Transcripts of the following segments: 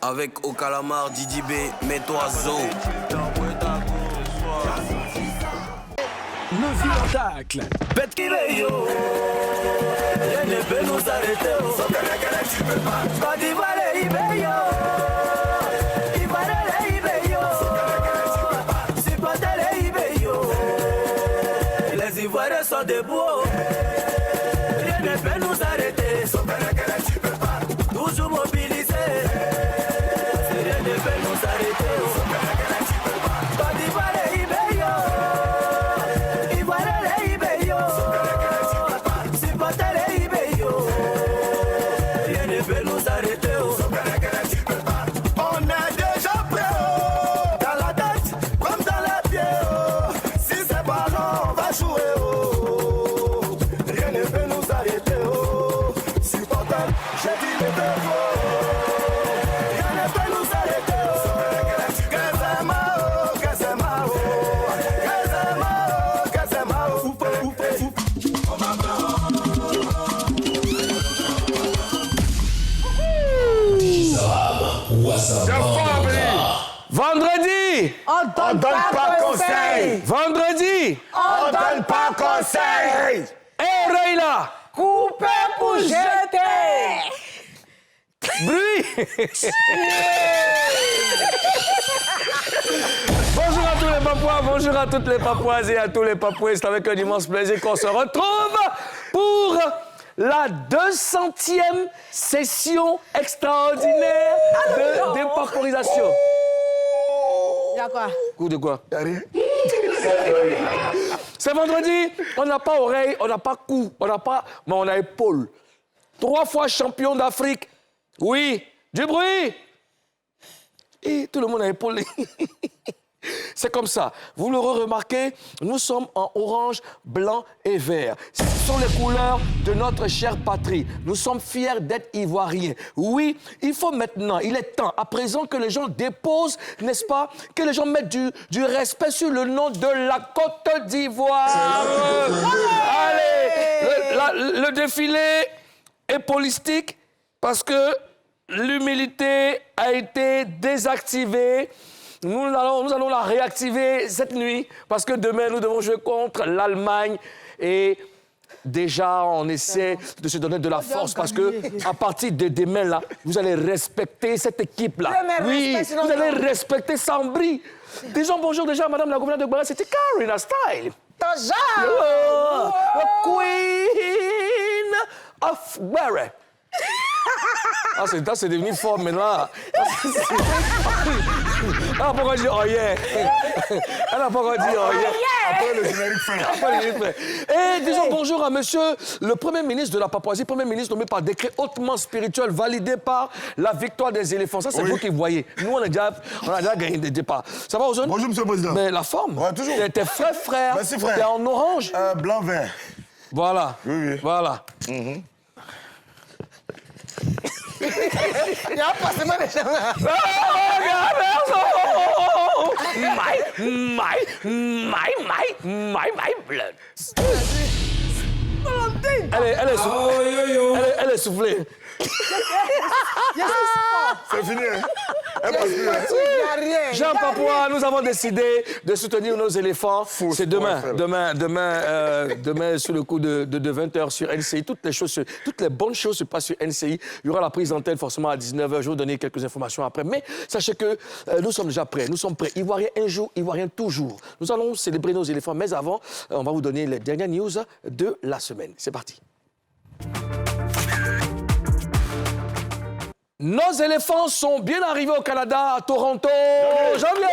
Avec au calamar, Didi B, mets-toi zo. Le spectacle. Bête qu'il est yo. Rien ne peut nous arrêter. Tu peux pas. Quand il va les Ibeyo. Il va les Ibeyo. Supporter les Ibeyo. Les Ivoiriens sont debout. Rien ne peut nous arrêter. Tu peux pas. Toujours mobilisé. Rien ne peut nous arrêter. Quand il va les Ibeyo. Vendredi, on donne pas conseil. Vendredi, on donne pas conseil. Et oreille là, couper pour jeter. Bruit. Bonjour à tous les Papouas, bonjour à toutes les Papouaises et à tous les Papouais. C'est avec un immense plaisir qu'on se retrouve pour la 200e session extraordinaire de dépaporisation. Y'a quoi? Coup de quoi? Y'a rien. C'est vendredi, on n'a pas oreille, on n'a pas cou, on n'a pas... mais on a épaule. 3 fois champion d'Afrique. Oui, du bruit. Et tout le monde a épaule. C'est comme ça. Vous l'aurez remarqué, nous sommes en orange, blanc et vert. Ce sont les couleurs de notre chère patrie. Nous sommes fiers d'être ivoiriens. Oui, il faut maintenant, il est temps, à présent que les gens déposent, n'est-ce pas, que les gens mettent du respect sur le nom de la Côte d'Ivoire. Allez, le défilé est holistique parce que l'humilité a été désactivée. Nous allons la réactiver cette nuit parce que demain, nous devons jouer contre l'Allemagne. Et déjà, on essaie de se donner de la force parce que à partir de demain, là, vous allez respecter cette équipe-là. Oui, vous allez respecter Sambri. Disons bonjour déjà à Madame la gouverneure de Barra, c'était Karina Style. Bonjour. Queen of Barra. Ah, c'est devenu fort maintenant. Elle n'a pas encore dit oh yeah. Elle n'a pas encore dit oh yeah. Après le générique fin. Et disons bonjour à monsieur le Premier ministre de la Papouasie, Premier ministre nommé par décret hautement spirituel, validé par la victoire des éléphants. Ça, c'est vous qui voyez. Nous, on a déjà gagné des départs. Ça va, Ozone? Bonjour, monsieur le président. Mais la forme. Ouais, toujours. T'es frère. Merci, frère. T'es en orange. Blanc, vert. Voilà. Oui. Voilà. Il y a pas seulement des gens là. My blood. Elle est soufflée. C'est fini, hein? Elle passe plus, hein? Jean Papouas, nous avons décidé de soutenir nos éléphants. C'est demain, sur le coup de 20h sur NCI. Toutes les bonnes choses se passent sur NCI. Il y aura la prise d'antenne forcément à 19h. Je vais vous donner quelques informations après. Mais sachez que nous sommes déjà prêts. Nous sommes prêts. Ivoiriens un jour, Ivoiriens toujours. Nous allons célébrer nos éléphants. Mais avant, on va vous donner les dernières news de la semaine. C'est parti. Nos éléphants sont bien arrivés au Canada, à Toronto. Janvier.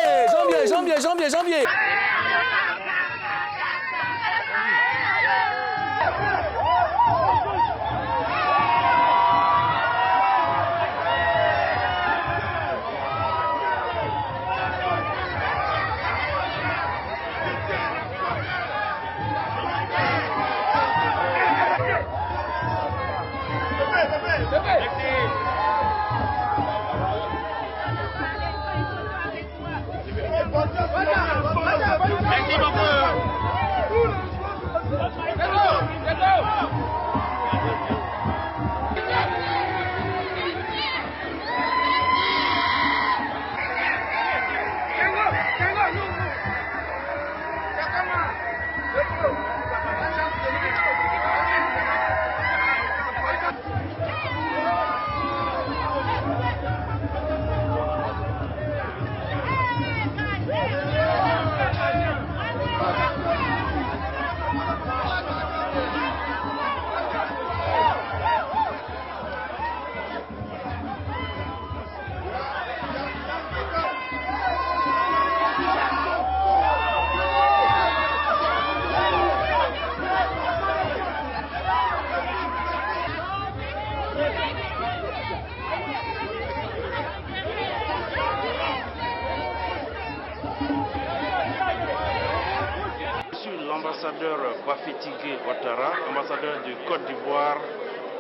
suis l'ambassadeur Bafétigé Ouattara, ambassadeur de Côte d'Ivoire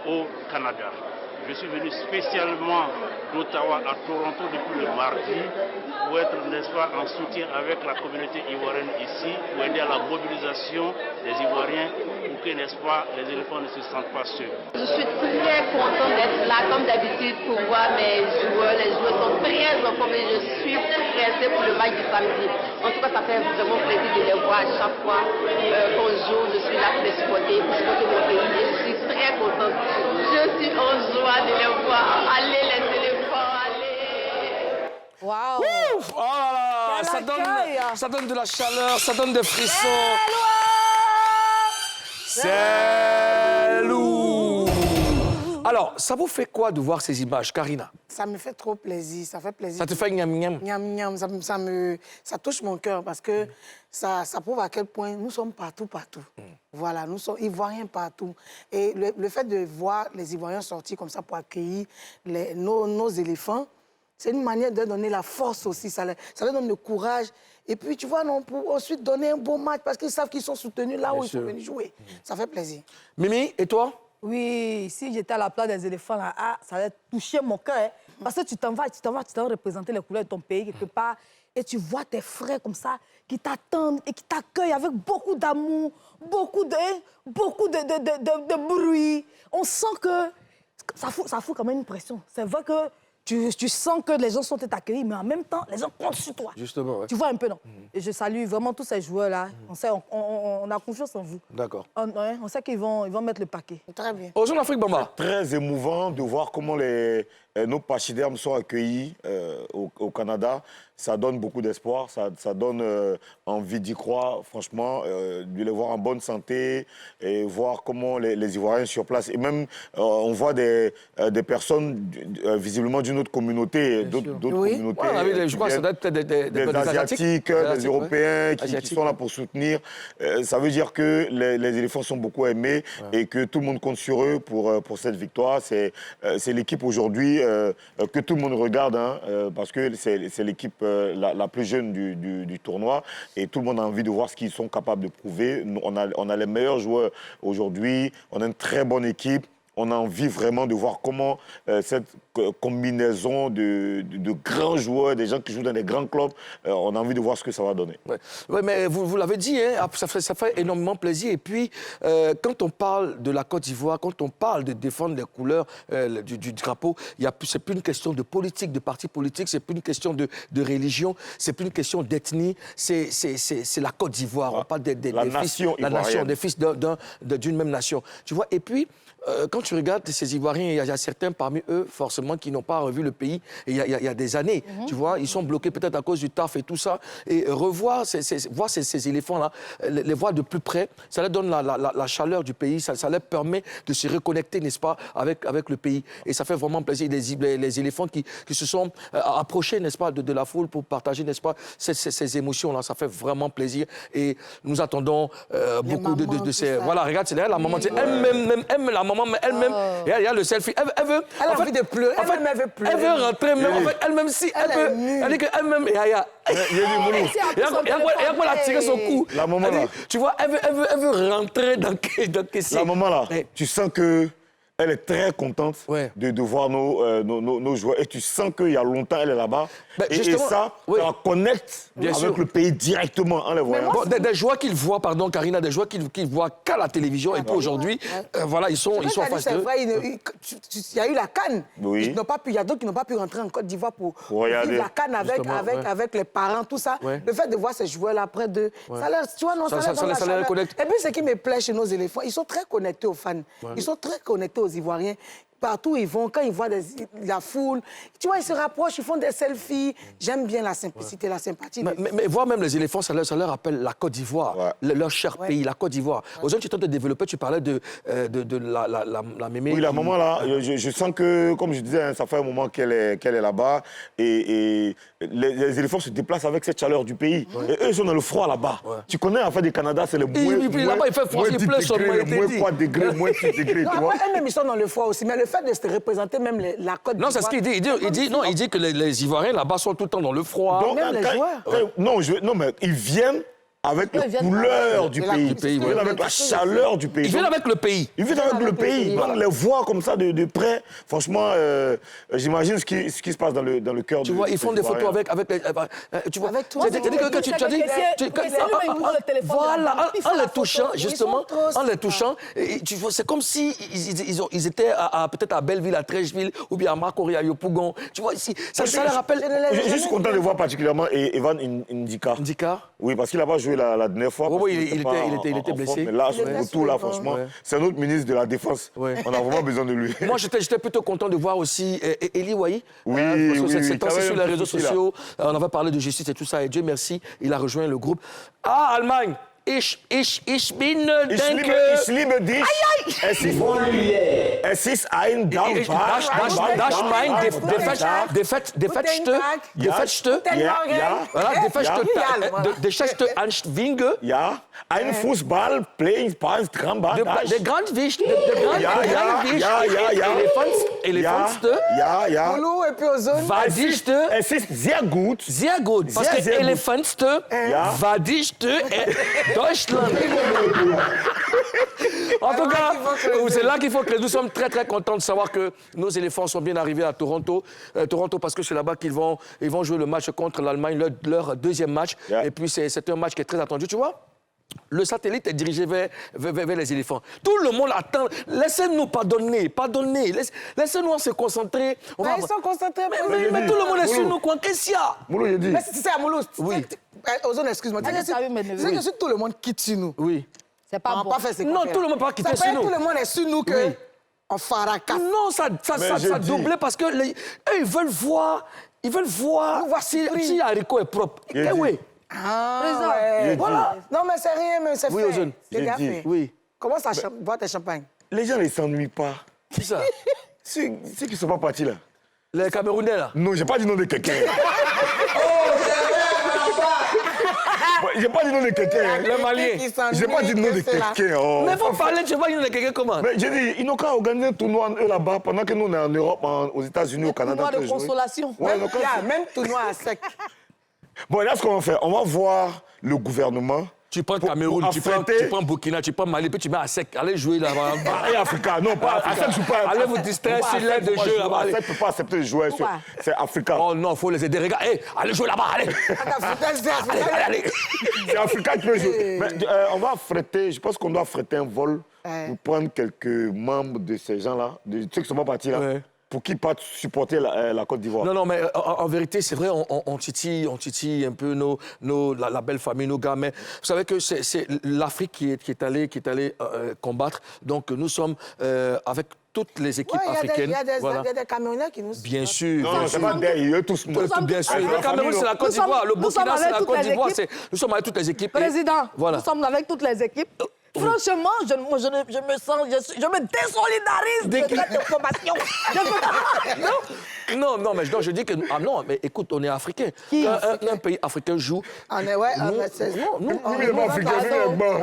au Canada. Je suis venu spécialement d'Ottawa à Toronto depuis le mardi pour être, n'est-ce pas, en soutien avec la communauté ivoirienne ici, pour aider à la mobilisation des Ivoiriens pour que, n'est-ce pas, les éléphants ne se sentent pas seuls. Je suis très contente d'être là, comme d'habitude, pour voir mes joueurs. Les joueurs sont très en forme et je suis pressée pour le match du samedi. En tout cas, ça fait vraiment plaisir de les voir à chaque fois qu'on joue. Je suis là pour les supporter, pour supporter mon pays et je suis très contente. Je suis en joie de les voir. Allez les éléphants, allez! Waouh! Ouf! Oh là là! Ça donne de la chaleur, ça donne des frissons. C'est lourd! Alors, ça vous fait quoi de voir ces images, Karina? Ça me fait trop plaisir, ça fait plaisir. Ça te fait gnam-gnam? Gnam-gnam, ça touche mon cœur parce que ça prouve à quel point nous sommes partout. Voilà, nous sommes Ivoiriens partout. Et le fait de voir les Ivoiriens sortir comme ça pour accueillir nos éléphants, c'est une manière de donner la force aussi, ça leur donne le courage. Et puis, tu vois, non, pour ensuite donner un beau match parce qu'ils savent qu'ils sont soutenus là où ils sont venus jouer. Ça fait plaisir. Mimi, et toi? Oui, si j'étais à la place des éléphants, là, ça allait toucher mon cœur. Hein. Parce que tu t'en vas représenter les couleurs de ton pays quelque part. Et tu vois tes frères comme ça qui t'attendent et qui t'accueillent avec beaucoup d'amour, beaucoup de bruit. On sent que ça fout quand même une pression. C'est vrai que tu sens que les gens sont accueillis, mais en même temps, les gens comptent sur toi. Justement, ouais. Tu vois un peu, non? Et je salue vraiment tous ces joueurs-là. On a confiance en vous. D'accord. On sait qu'ils vont mettre le paquet. Très bien. Aux Jeux d'Afrique, Bamba. Très émouvant de voir comment nos pachydermes sont accueillis au Canada. Ça donne beaucoup d'espoir, ça donne envie d'y croire, franchement, de les voir en bonne santé et voir comment les Ivoiriens sur place. Et même, on voit des personnes visiblement d'une autre communauté, d'autres communautés. Ouais, je crois que ça doit être des Asiatiques, des Européens qui sont là pour soutenir. Ça veut dire que les éléphants sont beaucoup aimés et que tout le monde compte sur eux pour cette victoire. C'est l'équipe aujourd'hui que tout le monde regarde, hein, parce que c'est l'équipe la plus jeune du tournoi et tout le monde a envie de voir ce qu'ils sont capables de prouver. On a les meilleurs joueurs aujourd'hui, on a une très bonne équipe. On a envie vraiment de voir comment cette combinaison de grands joueurs, des gens qui jouent dans des grands clubs, on a envie de voir ce que ça va donner. Ouais, mais vous l'avez dit, hein, ça fait énormément plaisir. Et puis, quand on parle de la Côte d'Ivoire, quand on parle de défendre les couleurs du drapeau, c'est plus une question de politique, de parti politique, c'est plus une question de religion, c'est plus une question d'ethnie, c'est la Côte d'Ivoire. On parle des nation nation, des fils d'une même nation. Tu vois, et puis, quand tu regardes ces Ivoiriens, il y a certains parmi eux, forcément, qui n'ont pas revu le pays il y a des années. Tu vois, ils sont bloqués peut-être à cause du taf et tout ça. Et voir ces éléphants-là, les voir de plus près, ça leur donne la chaleur du pays, ça leur permet de se reconnecter, n'est-ce pas, avec le pays. Et ça fait vraiment plaisir. Les éléphants qui se sont approchés, n'est-ce pas, de la foule pour partager, n'est-ce pas, ces émotions-là, ça fait vraiment plaisir. Et nous attendons beaucoup de ces... Voilà, regarde, c'est là, la maman, elle aime la maman, mais elle-même, il y a le selfie. Elle a envie de pleurer. Elle veut pleurer. Elle veut rentrer, même. En fait, elle-même, si elle peut. Elle dit qu'elle-même, il y a quoi la tirer son cou. La maman là. Tu vois, elle veut rentrer dans Kessé. La maman là, tu sens que. Elle est très contente de voir nos joueurs. Et tu sens qu'il y a longtemps, elle est là-bas. Et ça la connecte avec le pays directement en les voyant. Bon, des joueurs qu'ils voient, pardon, Karina, des joueurs qu'ils voient qu'à la télévision. Et puis aujourd'hui, voilà, ils sont en face d'eux. C'est vrai, il y a eu la CAN. Il y a d'autres qui n'ont pas pu rentrer en Côte d'Ivoire pour vivre la CAN avec les parents, tout ça. Le fait de voir ces joueurs-là près d'eux, ça leur connecte. Et puis, ce qui me plaît chez nos éléphants, ils sont très connectés aux fans. Ils sont très connectés aux Ivoiriens. Partout où ils vont, quand ils voient la foule, tu vois, ils se rapprochent, ils font des selfies. J'aime bien la simplicité, la sympathie. Mais voir même les éléphants, ça leur rappelle la Côte d'Ivoire, leur cher pays, la Côte d'Ivoire. Aujourd'hui, tu tentes de développer, tu parlais de la mémé. Oui, la maman là, je sens que, comme je disais, ça fait un moment qu'elle est là-bas. Et les éléphants se déplacent avec cette chaleur du pays. Et eux, ils sont dans le froid là-bas. Tu connais, en fait, du Canada, c'est le moins. Là-bas, il fait froid, il pleut sur moins 3 degrés, moins 6 degrés. Eux-mêmes, ils sont dans le froid aussi. Mais le fait de se représenter même la Côte d'Ivoire... Non, c'est ce qu'il dit. Il dit que les Ivoiriens là-bas sont tout le temps dans le froid. Donc, même les joueurs. Non, mais ils viennent avec la Ils viennent couleur du pays. pays, Ils viennent ouais. avec la chaleur du pays. Ils viennent avec le pays. Ils viennent avec le pays. Donc, les voir comme ça de près, franchement, j'imagine ce qui se passe dans le cœur. Tu vois, ils font des photos avec tu vois, Avec tout. tu as dit que voilà, en les touchant, justement, en les touchant, tu vois, c'est comme si ils étaient peut-être à Belleville, à Trècheville, ou bien à Makori, à Yopougon. Tu vois, ici, ça les rappelle. Je suis content de voir particulièrement Evan Ndika. Ndika. Oui, parce qu'il n'a pas joué la dernière fois. Oui, parce il était blessé. Mais là, son retour, là, franchement, c'est un autre ministre de la Défense. Ouais. On a vraiment besoin de lui. Moi, j'étais plutôt content de voir aussi Eli Wahi. Oui, c'est sur les réseaux sociaux. On avait parlé de justice et tout ça. Et Dieu merci, il a rejoint le groupe. Ah, Allemagne! Ich bin denke... Ich liebe dich. Es ist ein Dampfer. Ja, ein Fußball, playing pass, De grande wicht, Moulou et puis Ozone. Vadiste. Es ist sehr gut. Sehr gut. Parce que Elefantste, Vadiste et Deutschland. En tout cas, c'est là qu'il faut que nous sommes très très contents de savoir que nos éléphants sont bien arrivés à Toronto. Toronto parce que c'est là-bas qu'ils vont jouer le match contre l'Allemagne, leur deuxième match. Et puis c'est un match qui est très attendu, tu vois. Le satellite est dirigé vers les éléphants. Tout le monde attend. Laissez-nous pardonner. Laissez-nous se concentrer. Ils sont concentrés. Mais tout le monde est sur nous. Qu'est-ce qu'il y a? Moulou, j'ai dit. Mais c'est ça, Moulou. Oui. Ozone, excuse-moi. Tu sais que si tout le monde quitte sur nous, Oui. C'est pas on bon. va pas faire ce qu'on Non, fait. tout le monde pas quitter Ça sur fait nous. tout le monde est sur nous que Oui. on faracasse. Non, ça doublait parce que eux, ils veulent voir si haricot est propre. J'ai dit. Oui. Ah, J'ai ouais. dit. Voilà. Non, mais c'est rien, mais c'est Oui, fait. Ozone. C'est J'ai bien dit. fait. Oui. Comment ça boit tes champagnes? Les gens ne s'ennuient pas. Qui ça? Ceux qui ne sont pas partis là. Les Camerounais, là. Non, j'ai pas dit nom de quelqu'un. J'ai pas dit nom de quelqu'un. Les Maliens. J'ai pas dit nom de quelqu'un. Oh. Mais faut parler, tu vois, il y en a quelqu'un comment? Mais j'ai dit, ils n'ont qu'à organiser un tournoi eux là-bas pendant que nous on est en Europe, aux États-Unis, au Canada. Tournoi de que jouer. consolation. Ouais, donc, Même tournoi à sec. bon, là, ce qu'on va faire, on va voir le gouvernement. Tu prends Cameroun, tu prends Burkina, tu prends Mali, puis tu mets à sec. Allez jouer là-bas. Et Africa, non, pas Africa. Allez vous distraire sur l'aide de jeu là-bas. Africa ne peut pas accepter de jouer. C'est Africa. Oh non, il faut les aider. Regarde, allez jouer là-bas, allez. Allez. C'est Africa qui peut jouer. Mais, on va affréter, je pense qu'on doit affréter un vol pour prendre quelques membres de ces gens-là, de ceux qui ne sont pas partis là, pour qu'ils partent supporter la Côte d'Ivoire. Non, mais en vérité, c'est vrai, on titille un peu la belle famille, nos gars, mais vous savez que c'est l'Afrique qui est allée combattre. Donc nous sommes avec toutes les équipes africaines. Il y a des Camerounais qui nous... Bien sûr. Non, c'est pas derrière tous. Bien sûr. Le Cameroun, c'est la Côte d'Ivoire. Le Burkina, c'est la Côte d'Ivoire. Nous sommes avec toutes les équipes. Président, voilà. nous sommes avec toutes les équipes. Franchement, je me désolidarise de cette information. Non, mais je dis que... Ah non, mais écoute, on est africain. Un pays africain joue... On est, ouais, nous, Il est pas africain, il est blanc.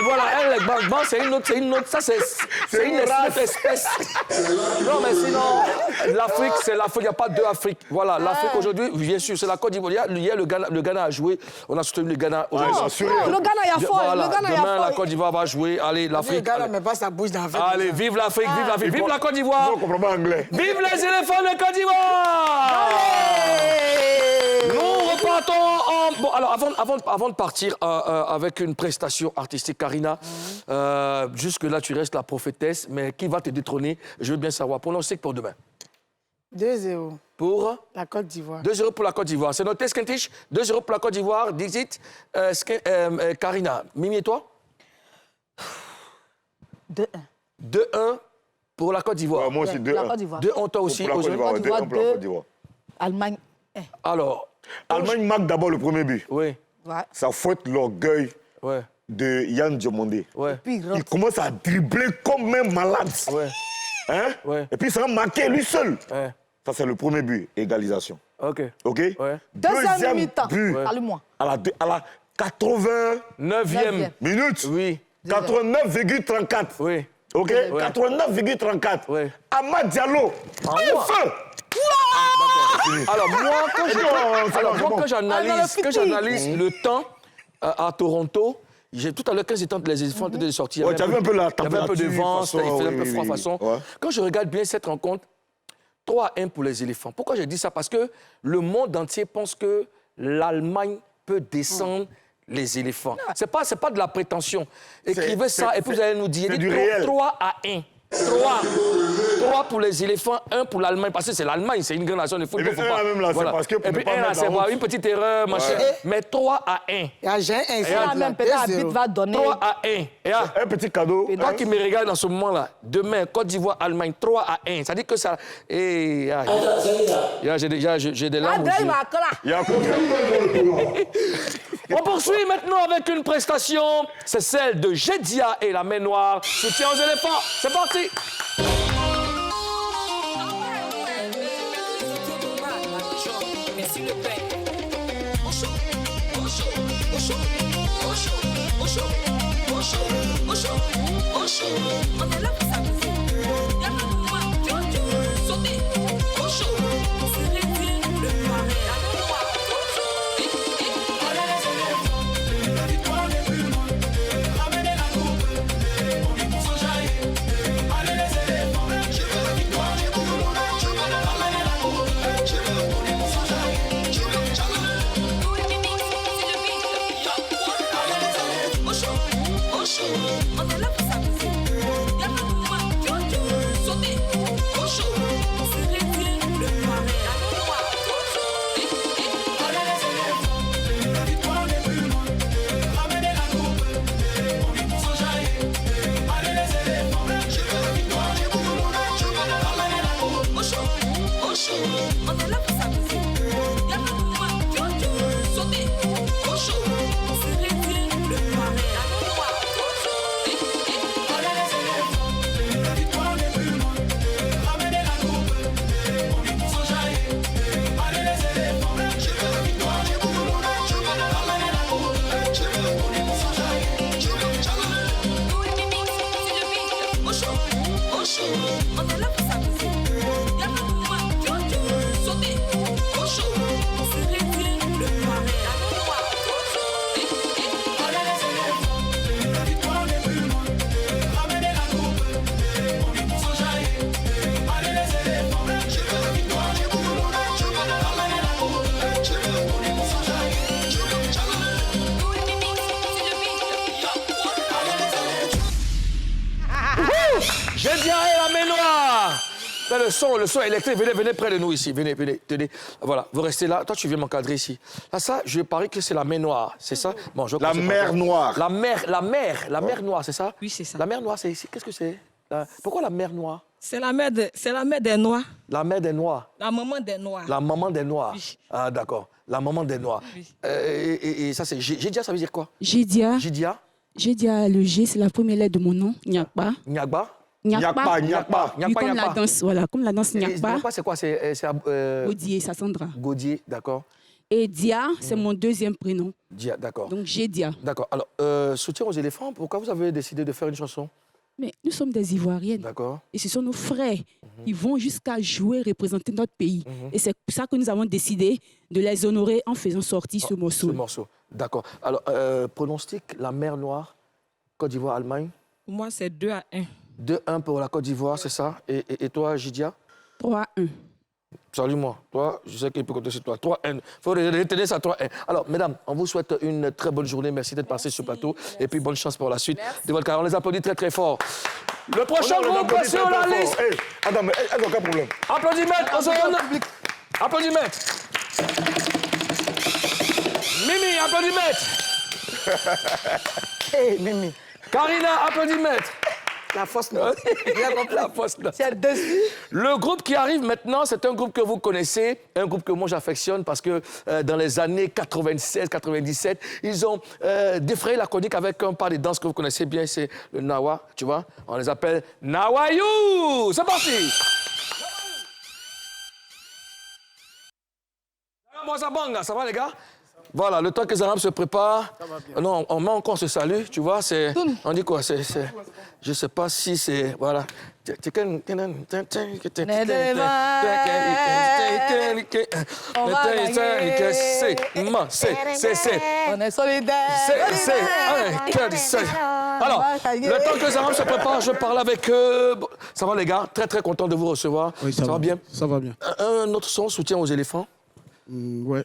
Voilà, elle, blanc, c'est une autre... Ça, c'est une autre espèce. Non, mais sinon, l'Afrique, c'est l'Afrique. Il n'y a pas deux Afriques. Voilà, l'Afrique aujourd'hui, bien sûr, c'est la Côte d'Ivoire. Hier, le Ghana a joué. On a soutenu le Ghana. Le Ghana, il y a fort. Demain, la Côte d'Ivoire va jouer. Allez, l'Afrique. Le Ghana, mais pas sa bouche dans la Allez, vive l'Afrique, vive l'Afrique, vive la Côte d'Ivoire. On comprend pas anglais. Vive les éléphants de Côte d'Ivoire. Nous repartons Bon, alors, avant de partir avec une prestation artistique, Karina, jusque-là, tu restes la prophétesse, mais qui va te détrôner? Je veux bien savoir. Pronostic pour demain. 2-0. Pour la Côte d'Ivoire. 2-0 pour la Côte d'Ivoire. C'est noté, Skentich. 2-0 pour la Côte d'Ivoire. Dixit, Karina. Mimi et toi? 2-1. 2-1 pour la Côte d'Ivoire. Moi aussi, 2-1. 2-1 toi aussi. Pour la Côte d'Ivoire, 2-1 pour la Côte d'Ivoire. Allemagne 1. Alors. Allemagne marque d'abord le premier but. Oui. Ouais. Ça fouette l'orgueil de Yann Diomandé. Ouais. Il commence à dribbler comme un malade. Ouais. Hein? Ouais. Et puis ça va marquer lui seul. Ouais. Ça, c'est le premier but, égalisation. OK. OK? Ouais. Deuxième mi-temps. But. Parle-moi. À la 89e minute. Oui. 89,34. Oui. OK? 89,34. Oui. Amad Diallo. Feu! Alors, moi, quand j'analyse le temps, à Toronto. Tout à l'heure, quand les éléphants étaient sortis, il y avait un peu la il y avait un peu de vent, il faisait un peu froid façon. Ouais. Quand je regarde bien cette rencontre, 3-1 pour les éléphants. Pourquoi je dis ça? Parce que le monde entier pense que l'Allemagne peut descendre les éléphants. C'est pas de la prétention. Écrivez ça et puis vous allez nous dire. C'est du réel. 3-1. 3 pour les éléphants, 1 pour l'Allemagne. Parce que c'est l'Allemagne, c'est une grande nation de football. Et puis un même là, c'est parce que pour et ne puis pas un là, mettre c'est la honte. une petite erreur, machin. Mais 3-1. J'ai un Ça, même peut-être l'arbitre va donner. 3-1. Un petit cadeau. Toi qui me regardes dans ce moment-là, demain, Côte d'Ivoire, Allemagne, 3-1. Ça dit que ça. J'ai des larmes aux yeux. Il y a On poursuit maintenant avec une prestation. C'est celle de Jedia et la main noire. Soutien aux éléphants. C'est parti. On est là pour s'amuser. Y'a pas de moi, sauter, au chaud. C'est l'été, le pareil, la noire, allez les éléphants, la victoire n'est plus loin. Ramenez la coupe, on est tous en jaillit. Allez les éléphants, je veux la victoire n'est plus loin. Je veux ramener la coupe, je veux, on est tous en jaillit. Je veux, tous les mimiques, c'est le beat. Allez les éléphants, au chaud, au chaud. On est là pour s'amuser. On est là pour s'amuser. Y'a pas de moi, sauter, au chaud. C'est l'été, le pareil, la noire, allez les éléphants, la victoire n'est plus loin. Ramenez la coupe, on est tous en jaillit. Allez les éléphants, je veux la victoire, j'ai voulu l'on a. Je veux ramener la coupe, je veux, on est tous en jaillit. Je veux, tous les mimiques, c'est le beat. Au chaud, on est là pour s'amuser. Y'a pas de moi, sauter, au chaud. C'est l'été, le pareil, la noire, allez les éléphants, la victoire n'est plus loin. Ramenez la coupe, on est tous en jaillit. Allez les éléphants, je veux la victoire, j'ai voulu l'on a. Je veux ramener la coupe, je veux, on est tous en jaillit. Je veux, tous les mimiques, c'est le beat. Allez les éléphants. Jedia et la main noire. Le son électrique, venez près de nous ici, venez, tenez. Voilà, vous restez là, toi tu viens m'encadrer ici. Là, ça, je parie que c'est la main noire, c'est ça? Bon, la mer noire. La mer noire, c'est ça? Oui, c'est ça. La mer noire, c'est ici, qu'est-ce que c'est? Pourquoi la mer noire? C'est la mère des Noirs. La mer des Noirs? La maman des Noirs. La maman des Noirs? Oui. Ah, d'accord, la maman des Noirs. Oui. Et ça, c'est Jedia, ça veut dire quoi? Jedia. Jedia? Jedia, le G, c'est la première lettre de mon nom, Nyakba. Nyakba? Nyakba. Oui, comme la danse, voilà, comme la danse Nyakba. Nyakba, c'est quoi? C'est Gaudier, Sassandra. Gaudier, d'accord. Et Dia, c'est mon deuxième prénom. Dia, d'accord. Donc j'ai Dia. D'accord. Alors, soutien aux éléphants, pourquoi vous avez décidé de faire une chanson? Mais nous sommes des Ivoiriennes. D'accord. Et ce sont nos frères. Ils vont jusqu'à jouer, représenter notre pays. Et c'est pour ça que nous avons décidé de les honorer en faisant sortir ce morceau. Ce morceau, d'accord. Alors, pronostic, la mer Noire, Côte d'Ivoire, Allemagne? Pour moi, c'est 2-1. 2-1 pour la Côte d'Ivoire, c'est ça? Et toi, Jedia? 3-1. Salut-moi. Toi, je sais qu'il peut compter sur toi. 3-1. Il faut retenir ça, 3-1. Alors, mesdames, on vous souhaite une très bonne journée. Merci d'être passé sur le plateau. Merci. Et puis, bonne chance pour la suite de votre carrière. On les applaudit très, très fort. Le prochain groupe sur la liste. Hey, attends, mais aucun problème. Applaudimètres, on se donne. Applaudimètres. Mimi, applaudimètres. Hé, Mimi. Karina, applaudimètres. La fausse note. La fausse note. C'est dessus. Le groupe qui arrive maintenant, c'est un groupe que vous connaissez, un groupe que moi j'affectionne parce que dans les années 96-97, ils ont défrayé la chronique avec un pas de danse que vous connaissez bien, c'est le Nawa, tu vois. On les appelle Nawayou. C'est parti. Ça va les gars? Voilà, le temps que Zaram se prépare. Non, on met encore ce salut, tu vois, c'est... On dit quoi? Je sais pas si c'est... Voilà. On est solidaires. Alors, le temps que Zaram se prépare, je parle avec eux. Ça va les gars? Très très content de vous recevoir. Oui, ça va bien? Ça va bien. Un autre son, soutien aux éléphants. Ouais.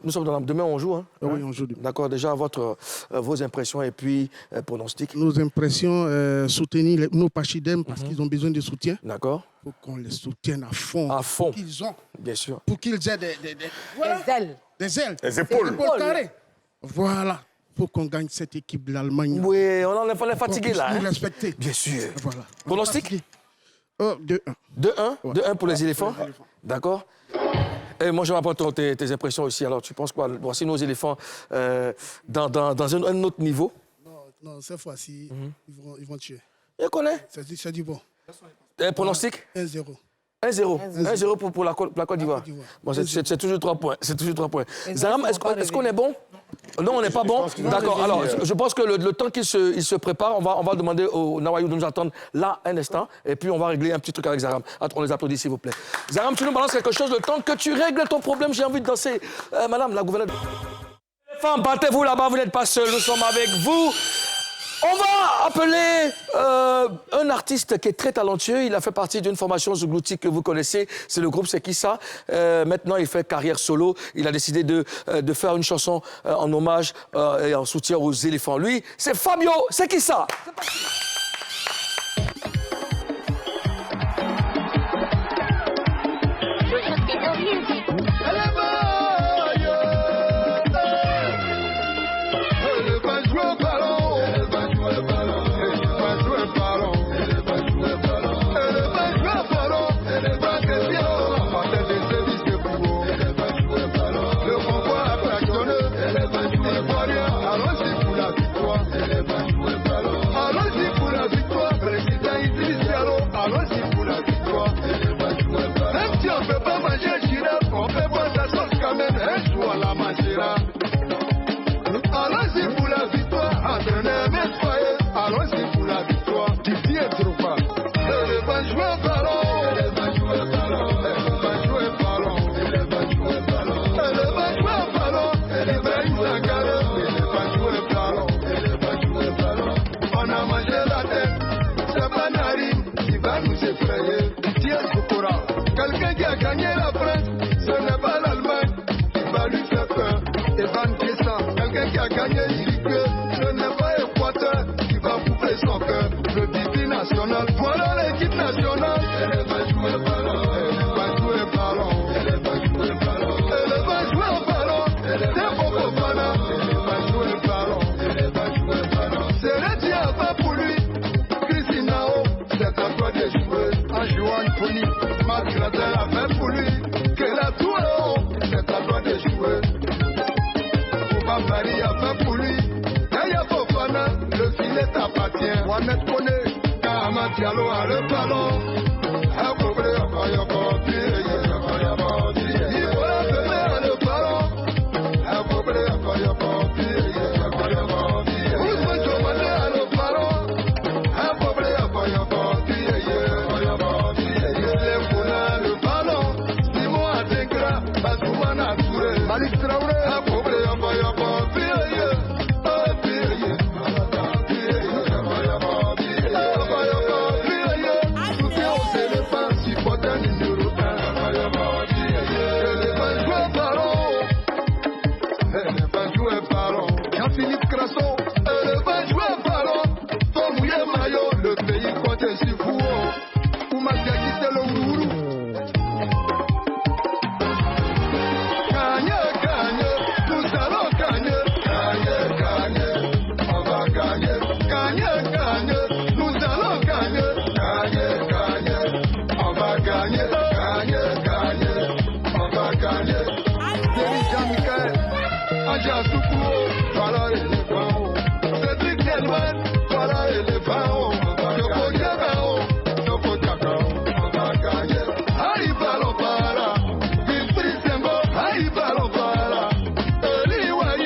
Nous sommes demain, on joue. Hein? Oui, on joue. D'accord, déjà vos impressions et puis pronostics. Nos impressions, soutenir nos pachidèmes parce qu'ils ont besoin de soutien. D'accord. Pour qu'on les soutienne à fond. À fond. Pour qu'ils ont. Bien sûr. Pour qu'ils aient des ailes. Des ailes. Des épaules. Des épaules carrées. Voilà. Pour qu'on gagne cette équipe de l'Allemagne. Oui, on est fatigué là. Nous respecter. Bien sûr. Voilà. Pronostic? 2-1. 2-1? Ouais. 2-1 pour les éléphants? D'accord. Et moi, je m'apporte tes impressions aussi. Alors, tu penses quoi? Voici nos éléphants dans un autre niveau. Non, cette fois-ci, ils vont tuer. Je connais. C'est du bon. Pronostic? 1-0. 1-0 pour la Côte d'Ivoire. Bon, c'est toujours 3 points. C'est toujours 3 points. Zaram, est-ce qu'on est bon? Non, on n'est pas bon. D'accord. Alors, je pense que le temps qu'il se prépare, on va demander au Nawayou de nous attendre là un instant. Et puis, on va régler un petit truc avec Zaram. On les applaudit, s'il vous plaît. Zaram, tu nous balances quelque chose le temps que tu règles ton problème. J'ai envie de danser. Madame la gouverneure. Femmes, battez-vous là-bas. Vous n'êtes pas seuls. Nous sommes avec vous. On va appeler un artiste qui est très talentueux. Il a fait partie d'une formation zougloutique que vous connaissez. C'est le groupe C'est qui ça? Maintenant, il fait carrière solo. Il a décidé de faire une chanson en hommage et en soutien aux éléphants. Lui, c'est Fabio. C'est qui ça? Quelqu'un qui a gagné la France, ce n'est pas l'Allemagne qui va lui faire peur. Evan Kessa, quelqu'un qui a gagné l'Irak, ce n'est pas Équateur qui va couper son cœur. Le Bibi national, voilà l'équipe nationale. Elle va jouer ballon, elle va jouer ballon, elle va jouer ballon, elle va jouer ballon, c'est Fofana, elle va jouer ballon, elle va jouer ballon. C'est le diable pour lui, Christinao, c'est à toi de jouer. En jouant Pony, Magratel a fait pour lui, que la tour, c'est à toi de jouer. Paris a fait pour lui, Yaya Fofana, le filet t'appartient. Wanet connaît, Kama Diallo a le ballon. Un problème, il faut le ballon. Un problème, Ousmane Diomane a le ballon. Un problème, les Founa le ballon. Simon Adengra, Bazoumana Touré, Malik Traoré, un problème, Philippe Crasso, elle va jouer ballon. Ton mouillé maillot, le pays compte sur vous. Ou m'a quitté le Ourou. Gagne, gagne, nous allons gagner. Gagne, gagne, on va gagner. Gagne, gagne, nous allons gagner. Gagne, gagne, on va gagner. Gagne, gagne, on va gagner. Dirigeant Michael, Adja Soukou. Voilà l'éléphant, Cédric Nelman, voilà l'éléphant, Yoko Diabao, Yoko Diabao, on va gagner. Aïe ballon para, Wilfried Sembo, aïe ballon para, Eli Wayo,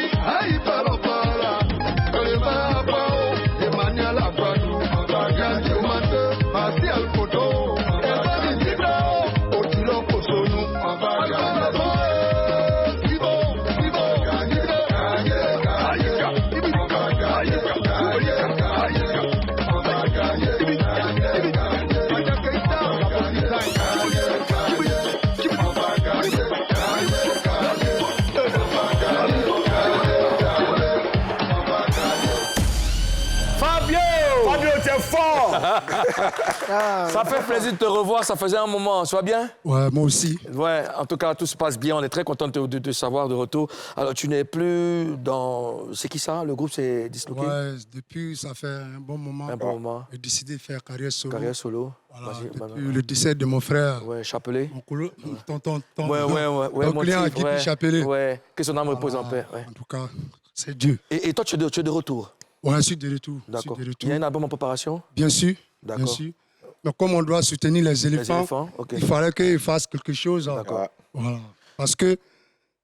Fabio, t'es fort. Ça fait plaisir de te revoir, ça faisait un moment. Tu vas bien? Ouais, moi aussi. Ouais, en tout cas, tout se passe bien. On est très content de te savoir de retour. Alors, tu n'es plus dans... C'est qui ça? Le groupe s'est disloqué? Ouais, depuis, ça fait un bon moment. Un bon moment. J'ai décidé de faire carrière solo. Carrière solo. Voilà, depuis le décès de mon frère. Ouais, Chapelet. Ton client à Guy Chapelet. Ouais, que son âme repose en paix. Ouais. En tout cas, c'est Dieu. Et toi, tu es de retour? Ouais, je suis de retour. D'accord. Il y a un album en préparation? Bien sûr. D'accord. Bien sûr. Mais comme on doit soutenir les éléphants, okay. Il fallait qu'ils fassent quelque chose. D'accord. Voilà. Parce que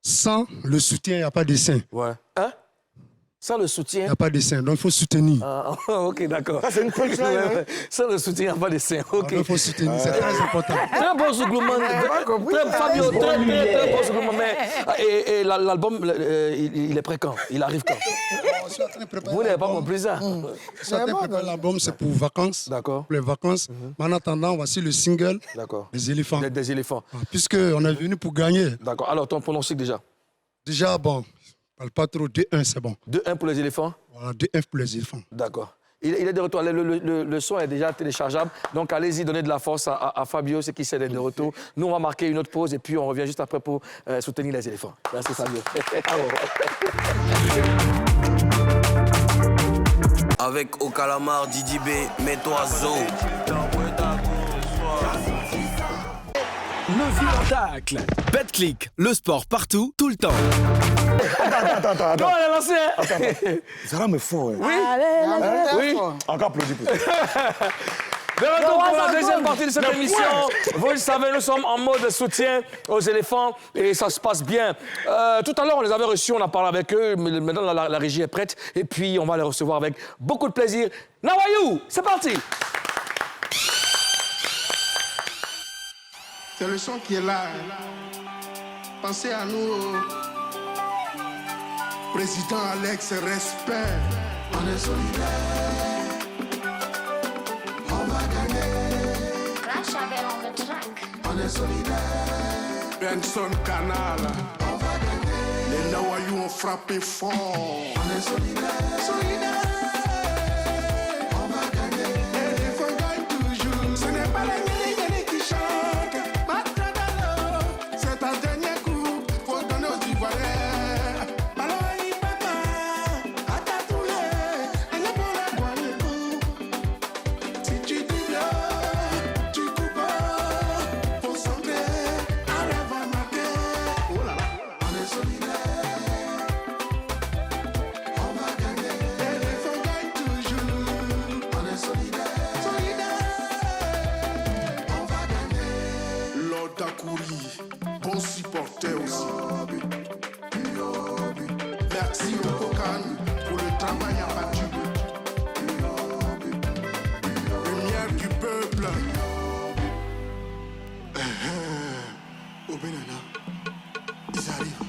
sans le soutien, il n'y a pas de saint. Ouais. Hein? Sans le soutien? Il n'y a pas de saint, donc il faut soutenir. Ah, ok, d'accord. Ça, c'est une punchline. Sans le soutien, il n'y a pas de saint. Ok. Il faut soutenir, c'est très important. Très bon zouglouman. Fabio, très bon zouglouman. Et l'album, il est prêt quand? Il arrive quand? Vous n'avez pas compris ça? L'album, c'est pour vacances. D'accord. Pour les vacances. Mais en attendant, voici le single. D'accord. Des éléphants. Des éléphants. Puisqu'on est venu pour gagner. D'accord. Alors, ton pronostic déjà? Déjà, bon, parle pas trop. 2-1, c'est bon. 2-1 pour les éléphants? Voilà, 2-1 pour les éléphants. D'accord. Il est de retour. Le son est déjà téléchargeable. Donc, allez-y, donnez de la force à Fabio, c'est qui sait d'être de retour. Nous, on va marquer une autre pause et puis on revient juste après pour soutenir les éléphants. Merci, Fabio. Avec au calamar Didi B, mets-toi zo. Le spectacle. BetClick, le sport partout, tout le temps. Attends. Non, on a lancé. Zara me fort. Oui. Oui. Encore applaudis pour ça. De retour pour la deuxième partie de cette émission. Vous le savez, nous sommes en mode soutien aux éléphants et ça se passe bien. Tout à l'heure, on les avait reçus, on a parlé avec eux, mais maintenant la régie est prête et puis on va les recevoir avec beaucoup de plaisir. Nawayou, c'est parti. C'est le son qui est là. Pensez à nous, président Alex, respect. On est solidaires. On va gagner. On est solidaires. Benson Canal. On va gagner. Les Nawayou ont frappé fort. On est solidaires. Solidaires. On va gagner. Et il faut gagner toujours. Ce n'est pas les Guénéguéné qui chantent. C'est ta dernier coup. Faut donner aux Ivoiriens. Bon supporter aussi. Merci au Kokan pour le travail abattu. Lumière du peuple. Au Bénana, ils arrivent.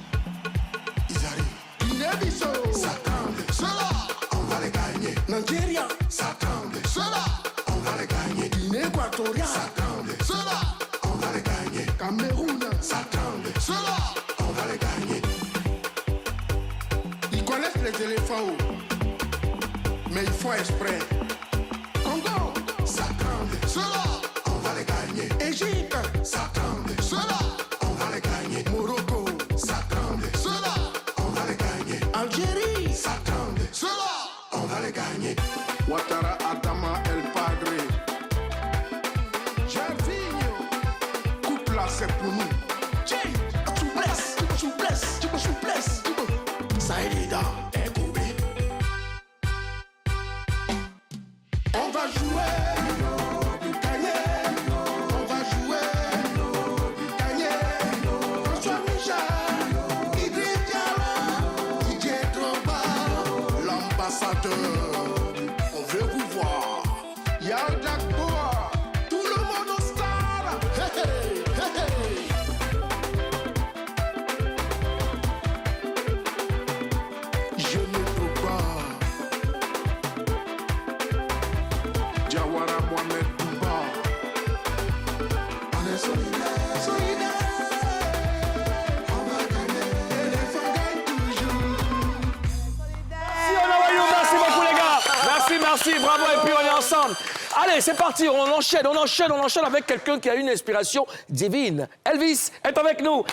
Guinée-Bissau, ça tremble. Cela, on va les gagner. Nigeria, ça tremble. Cela, on va les gagner. Guinée-Équatoriale, ça tremble. Cela, on va les gagner. Cameroun, ça tremble. Cela, on va les gagner. Ils connaissent les éléphants, mais ils font exprès. Congo, ça tremble. Cela, on va les gagner. Égypte, ça tremble. Cela, on va les gagner. Morocco, ça tremble. Cela, on va les gagner. Algérie, ça tremble. Cela, on va les gagner. Ouattara, Adama, El Padre. Gervinho, coupe là, c'est pour nous. Souplesse. Saïda, Ekoube. On va jouer. On veut vous voir. Yaldakboa, tout le monde au stade. Hey. Je ne peux pas. Jawara Mohamed Bouba. On est solidaires. On va gagner. Éléphant gagne toujours. Merci beaucoup les gars. Merci Merci, bravo, et puis on est ensemble. Allez, c'est parti, on enchaîne avec quelqu'un qui a une inspiration divine. Elvis est avec nous.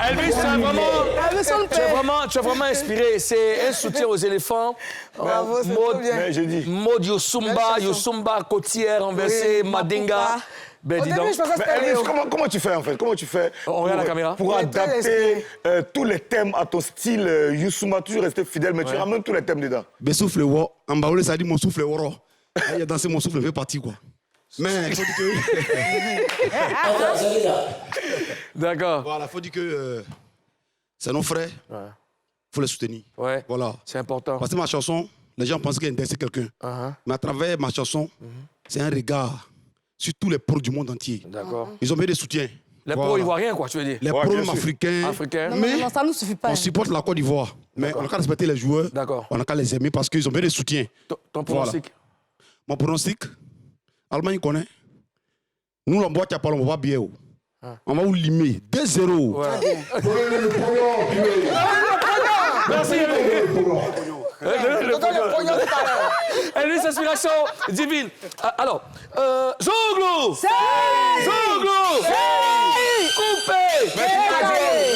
Elvis, tu as vraiment inspiré. C'est un soutien aux éléphants. Bravo, c'est trop bien. Mode Yosumba, côtière, renversée, Madinga. Ben, dis donc. Elvis, comment tu fais en fait? Comment tu fais pour adapter tous les thèmes à ton style Youssoumba, toujours rester fidèle, mais tu ramènes tous les thèmes dedans. Ben souffle wo, en baoulé ça dit mon souffle woro. Il a dansé mon souffle fait partie quoi. Mais il faut dire que d'accord. Voilà, faut dire que c'est nos frères. Faut les soutenir. Ouais. Voilà. C'est important. Parce que ma chanson, les gens pensent qu'elle intéresse quelqu'un. Mais à travers ma chanson, c'est un regard sur tous les pros du monde entier. D'accord. Ils ont besoin de soutien. Les pros ivoiriens, quoi, tu veux dire? Les pros africains. Mais non, ça ne nous suffit pas. On supporte la Côte d'Ivoire. Mais on n'a qu'à respecter les joueurs. D'accord. On n'a qu'à les aimer parce qu'ils ont besoin de soutien. Ton pronostic? Mon pronostic, Allemagne connaît. Nous, la boîte, on va bien. On va vous limer. 2-0. Merci. Elvis, inspiration divine. Alors, Zonglou. Zonglou. Coupé.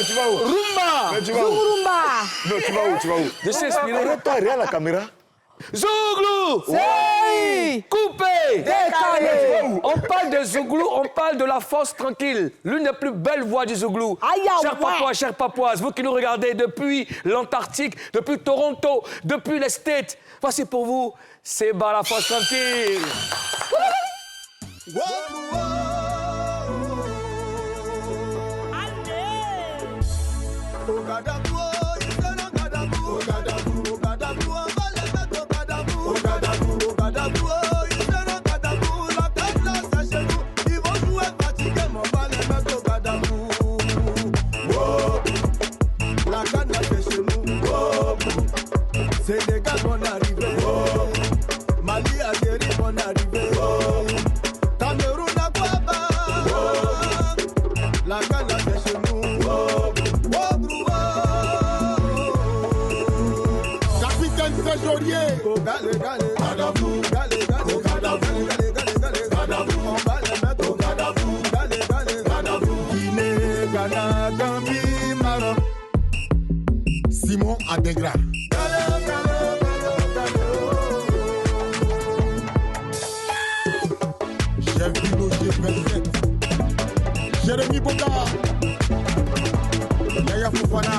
Tu vas où? Rumba. Non, tu vas où? Je suis inspiré. Arrête-toi, regarde la caméra. Zonglou. Coupé. chez Zouglou, on parle de la force tranquille, l'une des plus belles voix du Zouglou. Chers Papouas, chères Papouases, vous qui nous regardez depuis l'Antarctique, depuis Toronto, depuis les States, voici pour vous, Seba, la force tranquille. C'est des gars qu'on arrive. Mali a guéri qu'on arrive. Cameroun a quoi bas. La canne a fait chez nous. Capitaine trésorier. Gale, gale, Gadabou. Gale, gale, Gadabou. Gale, gale, gale, Gadabou. On va les mettre au Gadabou. Gale, gale, Gadabou. Guinée, Ghana, Gambie, Maroc. Simon Adegra. Chef Pinochet 27, Jérémy Boga, Yaya Fofana,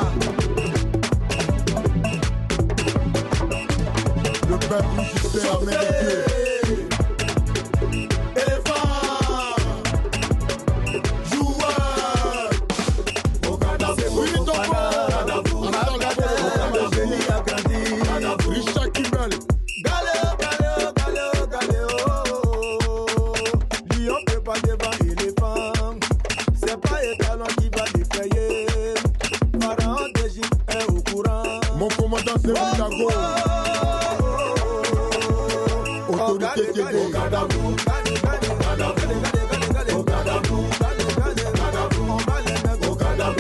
le peuple juste armé de Dieu. Éléphant, joueur, Willy Togo, Richard Kimbel. C'est Monaco. Autorité Kégo.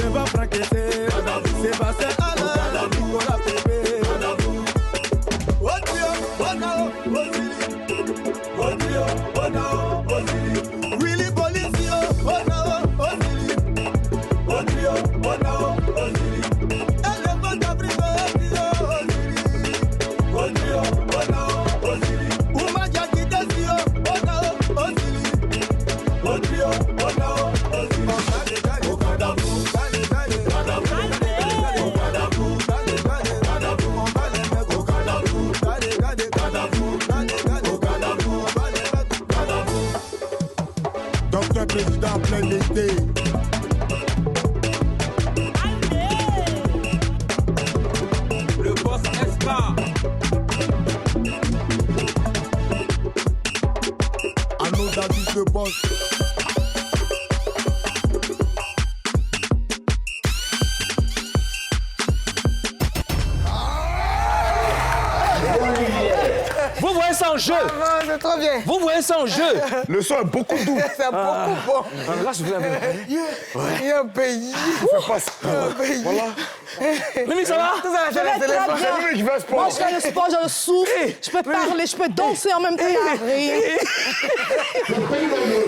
Eva Franquete. Sébastien Alain. Nicolas Pépé. Odrio, Bonao, Ozili. Odrio, Bonao, Ozili. Willy Bolicio, Bonao, Ozili. Odrio, Bonao, Ozili. Elephant d'Afrique. Docteur Président plein d'été. Le boss SK. Arnaud Davis le boss. Vous voyez ça en jeu. C'est trop bien. Vous voyez ça en jeu. Le son est beaucoup doux. C'est beaucoup bon. Là, je viens Il y a un pays. Voilà. Mimi, ça va? Je vais très bien. Moi, je fais le sport, je le souffle, je peux parler, je peux danser en même temps.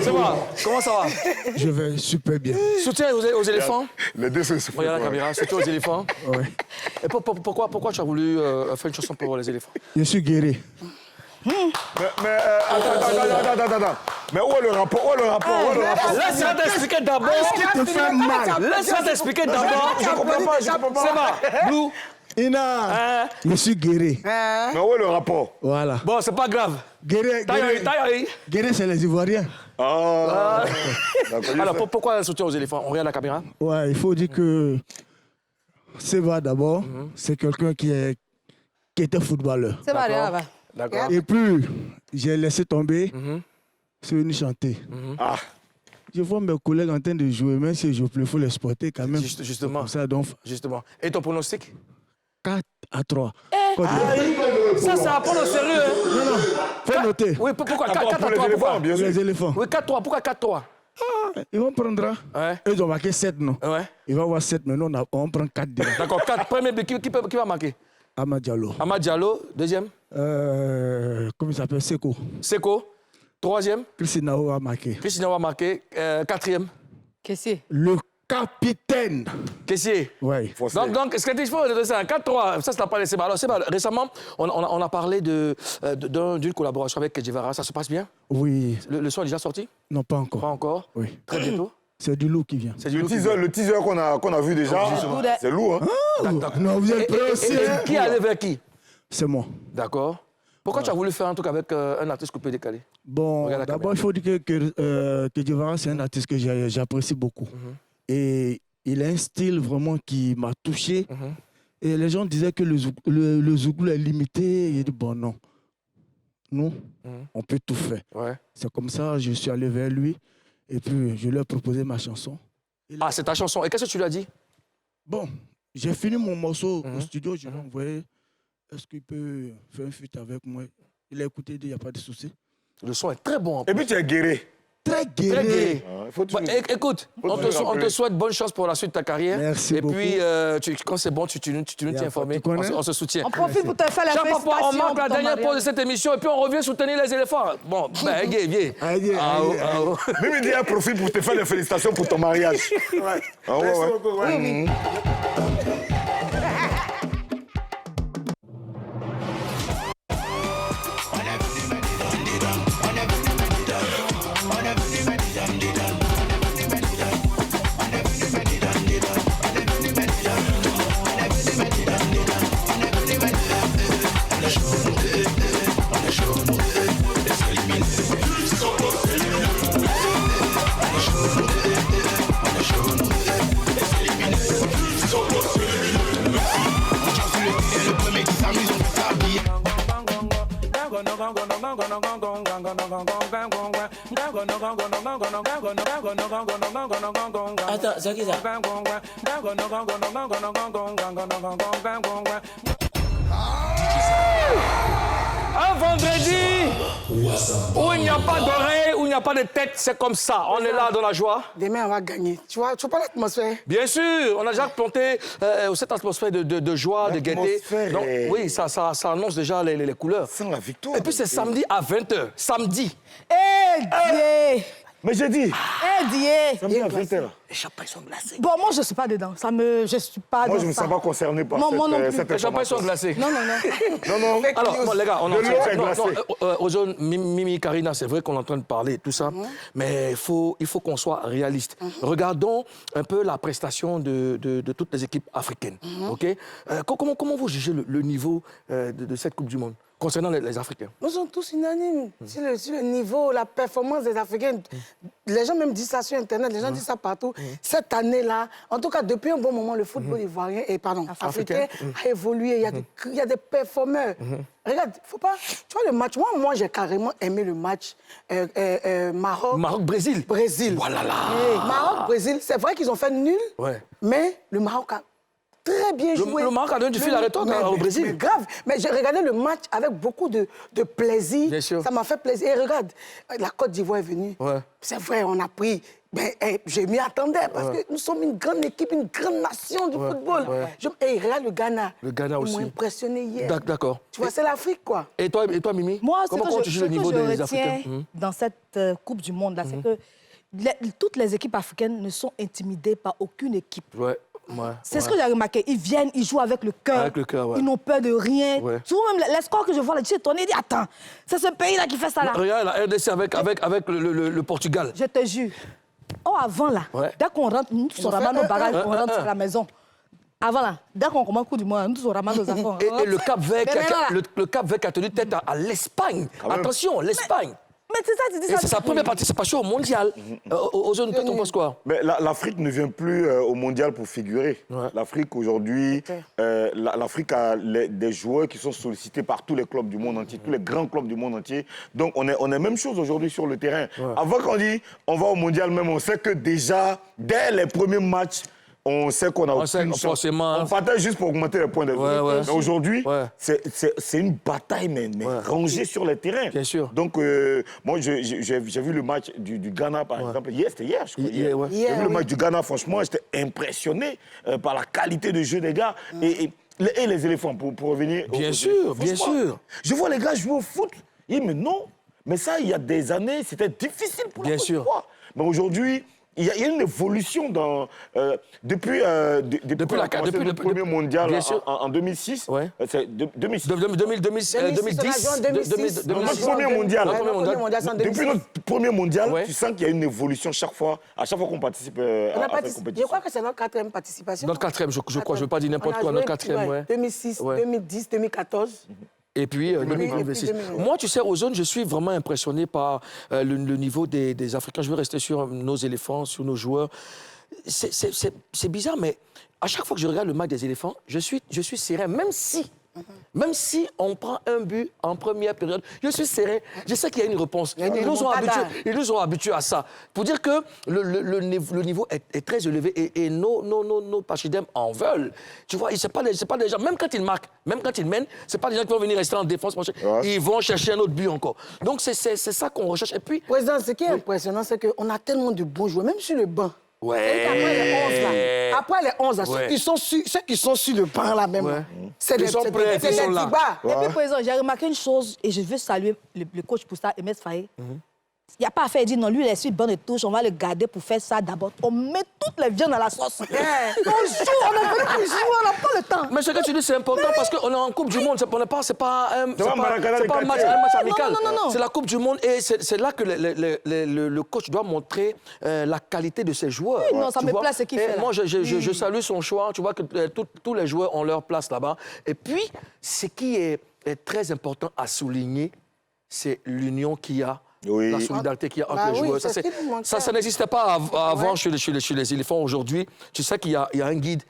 Ça va? Comment ça va? Je vais super bien. Soutien aux éléphants? Les deux sont super. Regarde la caméra, soutien aux éléphants. Ouais. Et pourquoi tu as voulu faire une chanson pour les éléphants? Je suis guéri. Mais attends. Mais où est le rapport? Laisse-moi t'expliquer d'abord. Qu'est-ce qui te fait mal? Laisse-moi t'expliquer d'abord. Je comprends pas. C'est bon. Blue. Ina, je suis guéri. Mais où est le rapport? Voilà. Bon, c'est pas grave. Guéri, c'est les Ivoiriens. Ah. Alors, pourquoi un soutien aux éléphants? On regarde la caméra. Ouais, il faut dire que Seba, d'abord, c'est quelqu'un qui était footballeur. C'est pas grave. D'accord. Et puis, j'ai laissé tomber, je suis venu chanter. Ah. Je vois mes collègues en train de jouer, même si je joue plus, il faut les sporter quand même. Justement. Comme ça, donc, Justement. Et ton pronostic? 4-3. Ça, ça va prendre au sérieux. Hein? Non, faut noter. Oui, pourquoi 4-3? Pour les éléphants, bien sûr. Les éléphants. Oui, 4-3. Pourquoi 4-3? Ils vont prendre. Ouais. Eux, ils ont marqué 7, non? Ouais. Ils vont avoir 7, mais nous, on prend 4 direct. D'accord, 4. Premier but, qui va marquer? Amad Diallo. Amad Diallo. Deuxième? Comment il s'appelle? Seko. Seko. Troisième? Christinao a marqué. Christina va marquer. Quatrième? Qu'est-ce que c'est? Le capitaine. Caissier. Oui. Donc, ce que tu fais, c'est un 4-3. Ça, ça n'a pas laissé. Alors, récemment, on a parlé d'une collaboration avec Kedjivara. Ça se passe bien? Oui. Le son est déjà sorti? Non, pas encore. Pas encore? Oui. Très bientôt? C'est du lourd qui vient. Le teaser qu'on a vu déjà, c'est lourd. Hein? Non, vous êtes prêts aussi. Qui allait vers qui? C'est moi. D'accord. Pourquoi tu as voulu faire un truc avec un artiste coupé décalé? Bon, d'abord, il faut dire que Kedjivara, c'est un artiste que j'apprécie beaucoup. Et il a un style vraiment qui m'a touché. Et les gens disaient que le Zouglou est limité. Il dit, bon, non. Nous, on peut tout faire. Ouais. C'est comme ça, je suis allé vers lui. Et puis, je lui ai proposé ma chanson. Ah, c'est ta chanson. Et qu'est-ce que tu lui as dit? Bon, j'ai fini mon morceau au studio. Je lui ai envoyé. Est-ce qu'il peut faire un feat avec moi? Il a écouté, il dit, il n'y a pas de souci. Le son est très bon. Et puis, tu es guéri. Très guéri. Écoute, on te souhaite bonne chance pour la suite de ta carrière. Merci beaucoup. Et puis, quand c'est bon, tu nous tiens informés. On se soutient. On profite pour te faire la félicitations. On marque la dernière mariage. pause de cette émission et puis on revient soutenir les éléphants. Bon, ben, viens. Même il profite pour te faire les félicitations pour ton mariage. Merci beaucoup. Attends, c'est qui ça? Un vendredi où il n'y a pas d'oreille, où il n'y a pas de tête, c'est comme ça. On est là dans la joie. Demain, on va gagner. Tu vois pas l'atmosphère? Bien sûr, on a déjà planté cette atmosphère de joie, de gaieté. Donc, oui, ça annonce déjà les couleurs. C'est la victoire. Et puis c'est samedi à 20h. Samedi. Eh, Dieu! Mais j'ai dit. Eh, Dieu! Samedi à 20h. Les champagnes sont glacés. Bon, moi, je ne suis pas dedans. Je suis pas Moi, dans je ne ça. suis pas concerné par Non, moi non plus. cette Les champagnes sont information. glacés. Non. Alors, bon, les gars, glacé. Mimi, Karina, c'est vrai qu'on est en train de parler, tout ça, mais il faut qu'on soit réaliste. Regardons un peu la prestation de toutes les équipes africaines. OK? Comment vous jugez le niveau de cette Coupe du Monde concernant les Africains? Nous sommes tous unanimes sur le niveau, la performance des Africains. Les gens même disent ça sur Internet, les gens disent ça partout. Cette année-là, en tout cas, depuis un bon moment, le football ivoirien, africain a évolué. Il y a des performeurs. Regarde, faut pas... Tu vois le match, moi j'ai carrément aimé le match Maroc-Brésil. Voilà là. Maroc-Brésil, c'est vrai qu'ils ont fait nul, mais le Maroc a très bien joué. Le Maroc a donné du fil à retordre au Brésil. Mais grave. Mais j'ai regardé le match avec beaucoup de plaisir. Bien sûr. Ça m'a fait plaisir. Et regarde, la Côte d'Ivoire est venue. C'est vrai, on a pris... Ben, je m'y attendais parce que nous sommes une grande équipe, une grande nation du football. Et regarde le Ghana. Le Ghana aussi. Ils m'ont impressionné hier. D'accord. Tu vois, c'est l'Afrique, quoi. Et toi, Mimi? Moi, comment tu juges le niveau des Africains dans cette Coupe du Monde, là, c'est que toutes les équipes africaines ne sont intimidées par aucune équipe. C'est ce que j'ai remarqué. Ils viennent, ils jouent avec le cœur. Ils n'ont peur de rien. Souvent, même les scores que je vois là, je suis étonné. Je dis, attends, c'est ce pays-là qui fait ça là. Regarde la RDC avec le Portugal. Je te jure. Oh, avant là, dès qu'on rentre, nous tous on ramasse nos bagages, on rentre à la maison. Avant là, dès qu'on commence le coup du mois, nous tous on ramasse nos enfants. Et le Cap Vert a tenu tête à l'Espagne. Attention, l'Espagne. Mais c'est ça, tu dis ça. C'est sa première participation au mondial. Aux zones, tu penses quoi? Mais l'Afrique ne vient plus au mondial pour figurer. L'Afrique aujourd'hui, l'Afrique a des joueurs qui sont sollicités par tous les clubs du monde entier, tous les grands clubs du monde entier. Donc on est même chose aujourd'hui sur le terrain. Avant qu'on dise on va au mondial même, on sait que déjà, dès les premiers matchs, on sait qu'on a aucune chance. Forcément. On partage juste pour augmenter les points de vue. Mais aujourd'hui, c'est une bataille mais rangée sur le terrain. Bien sûr. Donc, moi, j'ai vu le match du Ghana, par exemple. C'était hier, je crois. J'ai vu le match du Ghana, franchement, j'étais impressionné par la qualité de jeu des gars. Et les éléphants, pour revenir... Bien sûr, bien sûr. Je vois les gars jouer au foot. Mais non, mais ça, il y a des années, c'était difficile pour la Côte d'Ivoire. Mais aujourd'hui... il y a une évolution depuis le premier mondial en 2006. Ouais. C'est 2006. 2010. Notre premier mondial. Depuis notre premier mondial, tu sens qu'il y a une évolution chaque fois qu'on participe à cette compétition. Je crois que c'est notre 4e participation. Notre 4e, je crois. Je ne veux pas dire n'importe quoi. Notre 4e, ouais. 2006, 2010, 2014. Et puis 2026. Moi, tu sais, Ozone, je suis vraiment impressionné par le niveau des Africains. Je vais rester sur nos éléphants, sur nos joueurs. C'est bizarre, mais à chaque fois que je regarde le match des éléphants, je suis serein, même si on prend un but en première période, je suis serein. Je sais qu'il y a une réponse. Ils nous ont habitués à ça. Pour dire que le niveau est très élevé et nos Pachidem en veulent. Tu vois, c'est pas des gens, même quand ils marquent, même quand ils mènent, c'est pas des gens qui vont venir rester en défense. Ils vont chercher un autre but encore. Donc c'est ça qu'on recherche. Et puis, Président, ce qui est impressionnant, c'est qu'on a tellement de bons joueurs, même sur le banc. Ouais. Après les 11, là, ceux qui sont sur le banc là même, c'est les prêts, ils sont là. Et puis, président, j'ai remarqué une chose, et je veux saluer le coach pour ça, Emes Faye. Il n'y a pas à faire dire non, lui, il est sur bonne et touche, on va le garder pour faire ça d'abord. On met toutes les viandes dans la sauce. On joue, on est venu pour jouer, on n'a pas le temps. Mais ce que tu dis, c'est important parce qu'on est en Coupe du Monde. C'est pas un match amical. Non. C'est la Coupe du Monde et c'est là que le coach doit montrer la qualité de ses joueurs. Oui, non, ça me plaît ce qu'il fait. Moi, je salue son choix. Tu vois que tous les joueurs ont leur place là-bas. Et puis, ce qui est très important à souligner, c'est l'union qu'il y a. La solidarité qu'il y a entre les joueurs. Ça n'existait pas avant chez les éléphants. Aujourd'hui, tu sais qu'il y a un guide.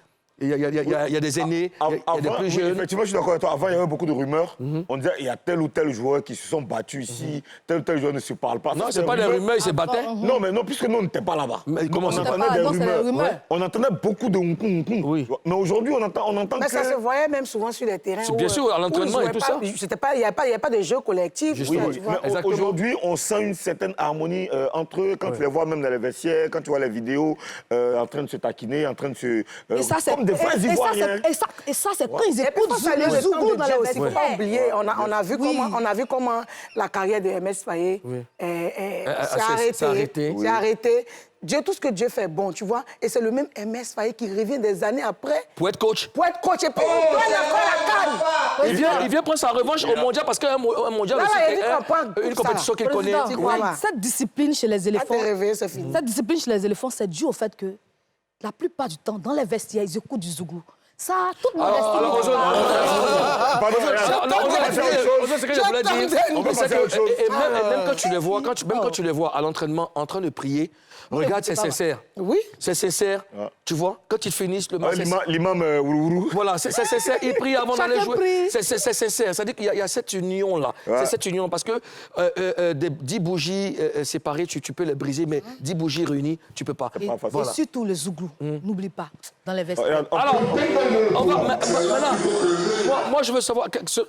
Il y a des aînés, il y a des plus jeunes. Effectivement, je suis d'accord avec toi. Avant, il y avait beaucoup de rumeurs. On disait qu'il y a tel ou tel joueur qui se sont battus ici, tel ou tel joueur ne se parle pas. Non, ce n'est pas des rumeurs, ils se battaient. Non, puisque nous, on n'était pas là-bas. Comment ça? On entendait des rumeurs. On entendait beaucoup de houkoum. Mais aujourd'hui, on entend que... Mais ça se voyait même souvent sur les terrains. Bien sûr, à l'entraînement et tout ça. Il n'y avait pas de jeu collectif. Aujourd'hui, on sent une certaine harmonie entre eux. Quand tu les vois même dans les vestiaires, quand tu vois les vidéos en train de se taquiner, en train de se... Comme des vrais Ivoiriens. Et ça, c'est quand ils écoutent le Zougou dans les vestiaires. Il ne faut pas oublier, on a vu comment la carrière de MS Faye s'est arrêtée. Tout ce que Dieu fait bon, tu vois. Et c'est le même MS Faye qui revient des années après. Pour être coach. Et puis il prend la canne. Il vient prendre sa revanche au mondial parce qu'un mondial aussi, c'est une compétition qu'il connaît. Cette discipline chez les éléphants, c'est dû au fait que la plupart du temps, dans les vestiaires, ils écoutent du Zougou. Ça, tout le monde c'est ce que je voulais dire. Et même quand tu les vois à l'entraînement en train de prier, regarde, c'est sincère. Oui. C'est sincère. Tu vois, quand ils finissent le match. L'imam Ourourou. Voilà, c'est sincère. Ils prient avant d'aller jouer. C'est sincère. C'est-à-dire qu'il y a cette union-là. C'est cette union. Parce que 10 bougies séparées, tu peux les briser, mais 10 bougies réunies, tu ne peux pas. Et surtout le Zougou. N'oublie pas, dans les vestiaires. Alors, maintenant, moi, je veux savoir... Quand tu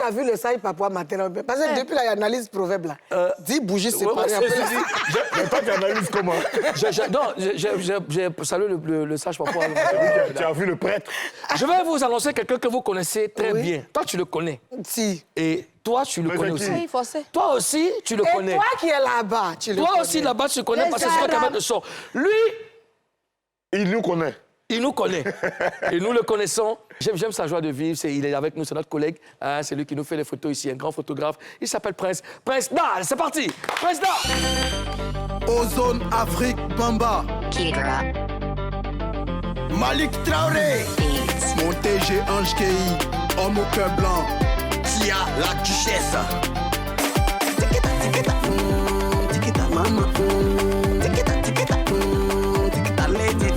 as vu le saï papa matin, parce que depuis la analyse proverbe, là, 10 bougies séparées. Mais toi, tu analyses comment? J'ai salué le sage papa. Tu as vu le prêtre? Je vais vous annoncer quelqu'un que vous connaissez très bien. Toi, tu le connais. Si. Et toi, tu le connais aussi. Oui, forcé. Toi aussi, tu le connais. Et toi qui es là-bas, tu le connais. Toi aussi, là-bas, tu le connais parce que c'est toi qui amène le son. Lui... Il nous connaît. Il nous connaît. Et nous le connaissons. J'aime sa joie de vivre. Il est avec nous, c'est notre collègue. C'est lui qui nous fait les photos ici, un grand photographe. Il s'appelle Prince. Prince Da, c'est parti. Prince Da. Ozone Afrique Bamba. Kidra. Malik Traoré. Mon TG Ange Kei. Homme au cœur blanc. Tia, la duchesse. Tikita mama. Tikita lady.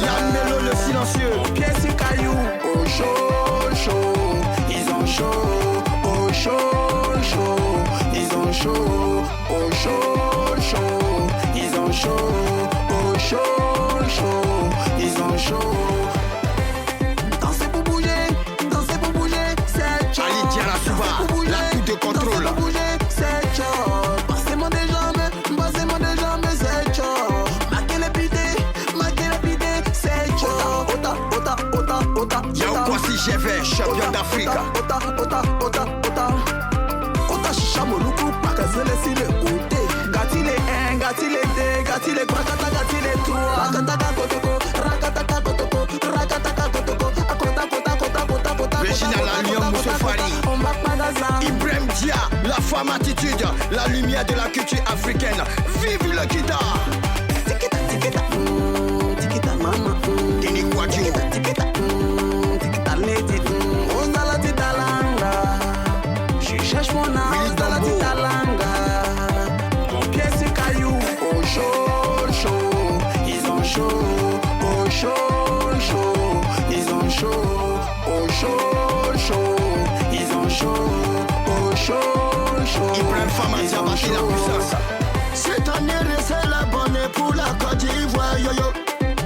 Yamelo le silencieux. Pièce caillou. Au chaud, chaud. Ils ont chaud. Au chaud, chaud. Ils ont chaud. Au chaud, chaud. Ils ont chaud. Au chaud, chaud. Ils ont chaud. Dansez pour bouger. Dansez pour bouger. C'est chaud. Ali Diara Souba. La coupe de contrôle. Dansez pour bouger. C'est chaud. Passez-moi des jambes. Passez-moi des jambes. C'est chaud. Yaoukwasi Jeve, champion d'Afrique. Ota, chicha moluku. si les rakataka si les trois. Rakataka kotoko, rakataka kotoko, rakataka kotoko. Akota kota kota kota kota. Réginal Allium Moussofari. Ibrahim Dia, la femme attitude, la lumière de la culture africaine. Vive le guitare. Tikita, tikita, tikita mama. Dini Kwadjo. Tikita, tikita lady. Ozala titalanga. Je cherche mon âme. Ozala titalanga. Mon pied c'est caillou. Oh chaud, chaud. Ils ont chaud. Oh chaud, chaud. Ils ont chaud. Oh chaud, chaud. Ils ont chaud. Oh chaud, chaud. Ibrahim Famatia battit la puissance. Cette année, c'est la bonne pour la Côte d'Ivoire, yo yo.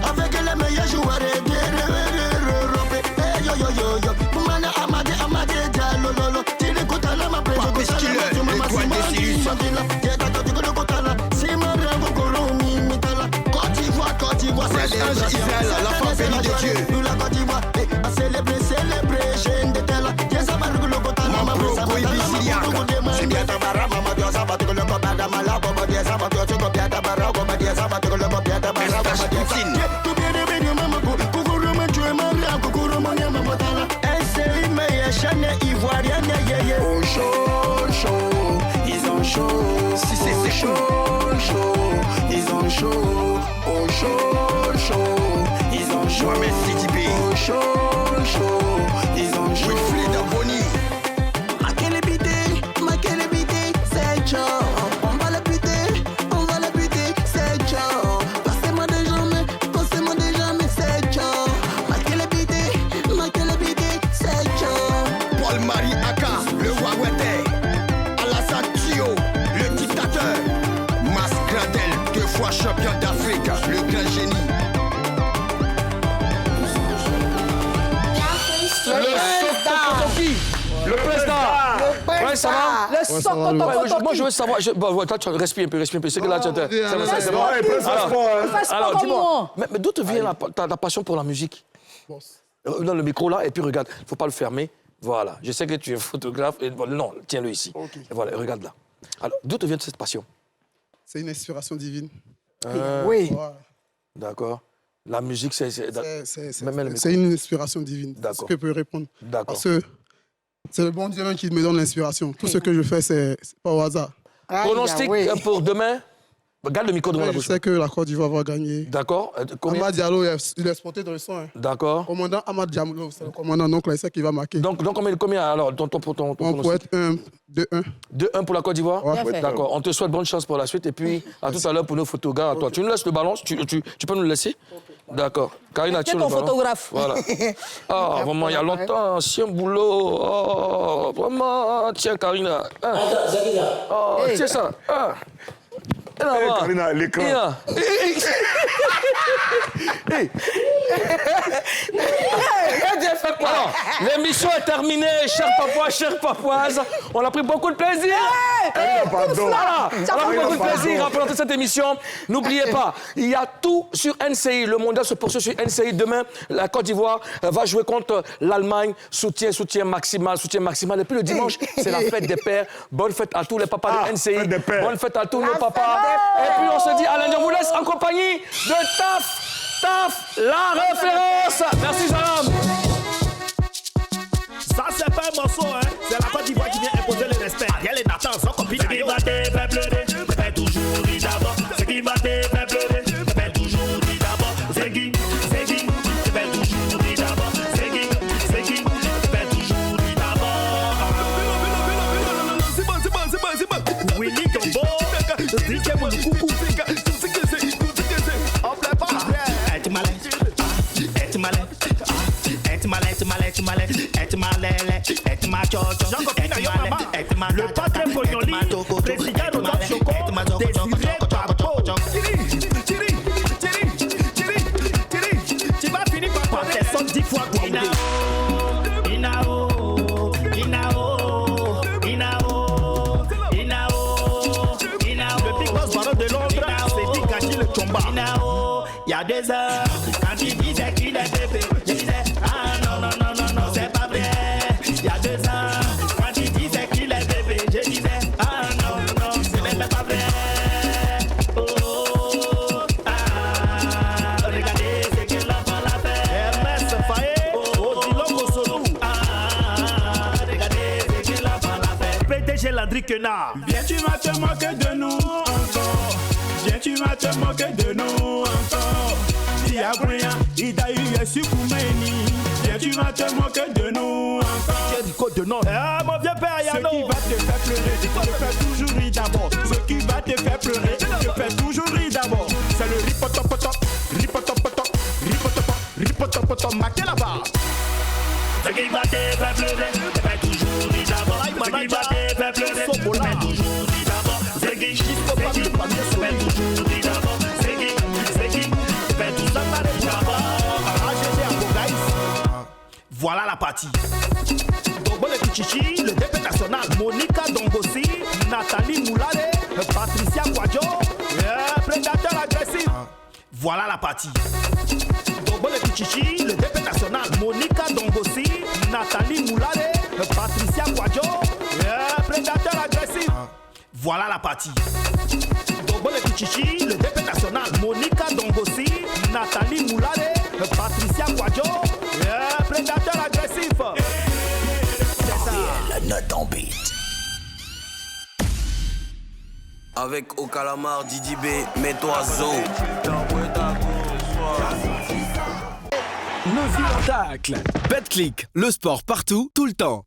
Avec les meilleurs joueurs de l'Europe. Yo yo yo yo. Mana Amade Amade Diallo lolo. Tire Kotala ma presse. Papis Killer, l'étoile de Sirius. Côte d'Ivoire, c'est Israël, la femme bénie de Dieu. Nous la Côte d'Ivoire, à célébrer, jeune de tel. Mambo Koibisilia. C'est bien ta barra, maman, Dieu, ça va te le copain de malade, maman, Dieu, ça va te le copain de barra, maman, Dieu, ça va te le copain de barra, maman, Dieu, ça tout bien de bien, maman, coucou, maman, tu es marié, coucou, maman, maman, tala. Essaye, mais chaîne ivoirienne, yeah. Oh, chaud, chaud, ils ont chaud. Si c'est chaud, chaud, ils ont chaud. Oh, chaud, chaud, ils ont chaud. Mohamed Sidibé. Oh, chaud, chaud, ils ont chaud. Wilfried Boni. C'est chaud, on va le buter, c'est chaud. Passez-moi des jamais, c'est chaud. Maquez le buter, c'est chaud. Paul-Marie Aka, le Wawete. Alassane Tio, le dictateur. Mas Gradel, 2 fois champion d'Afrique, le grand génie. Le président. Ouais, ça va? Le sokotokotoki. Moi, je veux savoir. Bon, toi, tu respires un peu. C'est que là, tu es. C'est bon. Alors, dis-moi. Mais d'où te vient ta passion pour la musique? Dans le micro là, et puis regarde, il ne faut pas le fermer. Voilà. Je sais que tu es photographe. Non, tiens-le ici. Okay. Et voilà, regarde là. Alors, d'où te vient cette passion? C'est une inspiration divine. Oui. D'accord. La musique, c'est une inspiration divine. D'accord. C'est ce que je peux répondre. D'accord. Parce que c'est le bon Dieu même qui me donne l'inspiration. Tout ce que je fais, c'est pas au hasard. Pronostic pour demain? Garde le micro devant la bouche. Je sais que la Côte d'Ivoire va gagner. D'accord. Amad Diallo, il est exporté dans le son. D'accord. Commandant Amad Diallo, c'est le commandant, donc là, il sait qu'il va marquer. Donc combien alors ton on pourrait être 2-1. 2-1 pour la Côte d'Ivoire? Ouais. D'accord. On te souhaite bonne chance pour la suite. Et puis, à tout à l'heure pour nos photographes. Toi, tu nous laisses le ballon? Tu peux nous le laisser? D'accord. Karina, tu le ballon. Photographe. Voilà. Ah, vraiment, il y a longtemps, ancien boulot. Oh, vraiment. Tiens, Karina. Oh, tiens ça. Karina, l'écran. Alors, l'émission est terminée, chers papois, chères papoises. On a pris beaucoup de plaisir. Pardon. Voilà. On a pris beaucoup de plaisir à présenter cette émission. N'oubliez pas, il y a tout sur NCI. Le mondial se poursuit sur NCI. Demain, la Côte d'Ivoire va jouer contre l'Allemagne. Soutien maximal. Et puis le dimanche, c'est la fête des pères. Bonne fête à tous les papas de NCI. Bonne fête à tous nos papas. Et puis on se dit à lundi. On vous laisse en compagnie de Taf, la référence. Merci, Salam. Ça, c'est pas un morceau, hein. C'est la Côte d'Ivoire qui vient imposer le respect. Ariel et Nathan sont copines. Ce qui m'a fait pleurer, je fais toujours rire d'abord. Ce qui m'a fait pleurer, je fais toujours rire d'abord. C'est qui, je fais toujours rire d'abord. C'est qui, je fais toujours rire d'abord. C'est bon. Willy Combo, DJ Moulou. On plaît pas. Le patron Pognoli, président de Choco, Désiré Papo. Tu vas finir par parler son 10 fois Inao. Le Big Boss Baron de Londres, c'est dit Kachi le Chomba. Il y a 2 heures, quand il disait qu'il est bébé, je disais, ah non, c'est pas vrai. Il y a 2 ans, quand il disait qu'il est bébé, je disais, ah non, ce n'est pas vrai. Oh. Cédric Kenard. Viens, tu vas te moquer de nous encore. Viens, tu vas te moquer de nous encore. Dia Bouya, Ida Yesu Koumeni. Viens, tu vas te moquer de nous encore. Du code de Nord. Ah, mon vieux père Yano. Ce qui va te faire pleurer, te faire toujours rire d'abord. Ce qui va te faire pleurer, te faire toujours rire d'abord. C'est le ripotopotop, ripotopotop, ripotopotop, ripotopotop, maqué là-bas. Ce qui va te faire pleurer, te fait toujours rire d'abord. Ce qui va te faire pleurer, te fait toujours rire d'abord. C'est qui, te fait toujours rire d'abord. C'est qui, te fait tout ça par les d'abord. Voilà la partie. Dombole Kichichi, le DP national, Monica Dongossi, Nathalie Moulale, Patricia Kwadjo, prédateur agressif. Voilà la partie. Dombole Kichichi, le DP national, Monica Dongossi, Nathalie Moulale, Patricia Kwadjo, prédateur agressif. Voilà la partie. Dombole Kichichi, le DP national, Monica Dongossi, Nathalie Moulale, Patricia Kwadjo, prédateur agressif. La note en beat. Avec au calamar Didi B, mets-toi zo. Le spectacle. Betclic, le sport partout, tout le temps.